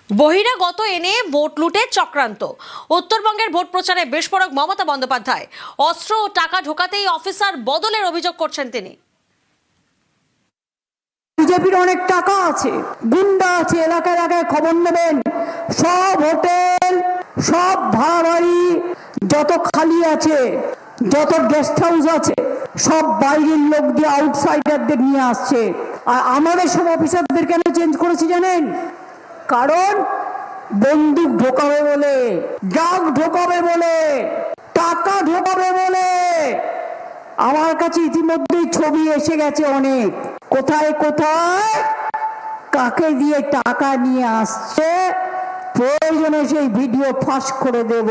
বহিরাগত এনে ভোট লুটের চক্রান্ত। উত্তরবঙ্গের ভোট প্রচারে বিস্ফোরক মমতা বন্দ্যোপাধ্যায়। অস্ত্র ও টাকা ঢোকাতেই অফিসার বদলের অভিযোগ করছেন তিনি। বিজেপির অনেক টাকা আছে, গুন্ডা আছে, এলাকায় এলাকায় খবর নেবেন। সব হোটেল, সব ভাড়া বাড়ি যত খালি আছে, যত গেস্ট হাউস আছে, সব বাইরের লোক দিয়ে, আউটসাইডারদের নিয়ে আসছে। আর আমাদের সব অফিসারদের কেন চেঞ্জ করেছি জানেন? কারণ বন্দুক ঢোকাবে বলে, ড্রাগ ঢোকাবে বলে, টাকা ঢোকাবে বলে। আমার কাছে ইতিমধ্যেই ছবি এসে গেছে অনেক, কোথায় কোথায় কাকে দিয়ে টাকা নিয়ে আসছে। প্রয়োজনে সেই ভিডিও ফাঁস করে দেব।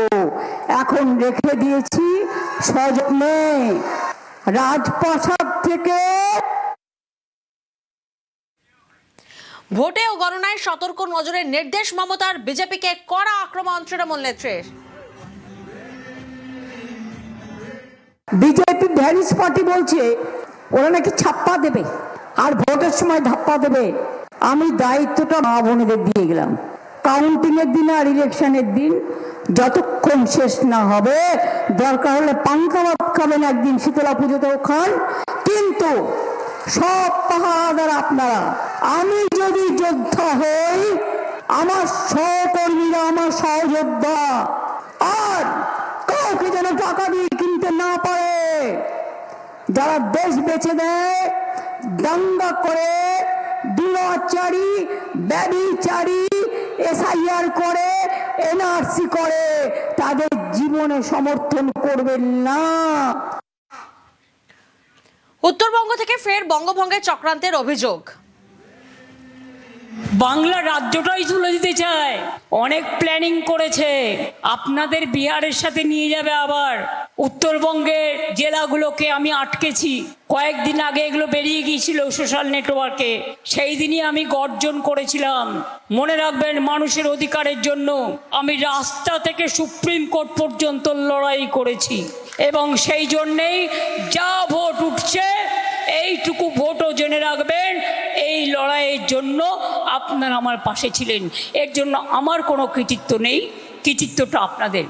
এখন রেখে দিয়েছি সযত্নে রাজপ্রাসাদ থেকে। ভোটে ও গণনায় সতর্ক নজরের নির্দেশ মমতার। বিজেপিকে কড়া আক্রমণ তৃণমূল নেত্রীর। বিজেপি ভ্যারিস পার্টি বলছে ওরা নাকি ছাপ্পা দেবে আর ভোটের সময় ধাপ্পা দেবে। আমি দায়িত্বটা মা বোনেদের দিয়ে গেলাম। কাউন্টিং এর দিন আর ইলেকশনের দিন যতক্ষণ শেষ না হবে, দরকার হলে পাঙ্কা ভাত খাবেন, একদিন শীতলা পুজোতেও খান, কিন্তু সব পাহাড়াদার আপনারা। আমি যদি যোদ্ধা হই, আমার সহকর্মীরা আমার সহযোদ্ধা, আর কাউকে যেন টাকা দিয়ে কিনতে না পারে। যারা দেশ বেচে দেয়, দাঙ্গা করে, দুরাচারী, ব্যভিচারী, এসআইআর করে, এনআরসি করে, তাদের জীবনে সমর্থন করবেন না। উত্তরবঙ্গ থেকে ফের বঙ্গভঙ্গের চক্রান্তের অভিযোগ। বাংলা রাজ্যটাই তুলে দিতে চায়, অনেক প্ল্যানিং করেছে। আপনাদের বিহারের সাথে নিয়ে যাবে, আবার উত্তরবঙ্গের জেলাগুলোকে আমি আটকেছি। কয়েকদিন আগে এগুলো বেরিয়ে গিয়েছিল সোশ্যাল নেটওয়ার্কে, সেই দিনই আমি গর্জন করেছিলাম। মনে রাখবেন, মানুষের অধিকারের জন্য আমি রাস্তা থেকে সুপ্রিম কোর্ট পর্যন্ত লড়াই করেছি, এবং সেই জন্যেই যা ভোট উঠছে, এইটুকু ভোটও জেনে রাখবেন, এই লড়াইয়ের জন্য আপনারা আমার পাশে ছিলেন। এর জন্য আমার কোনো কৃতিত্ব নেই, কৃতিত্বটা আপনাদের।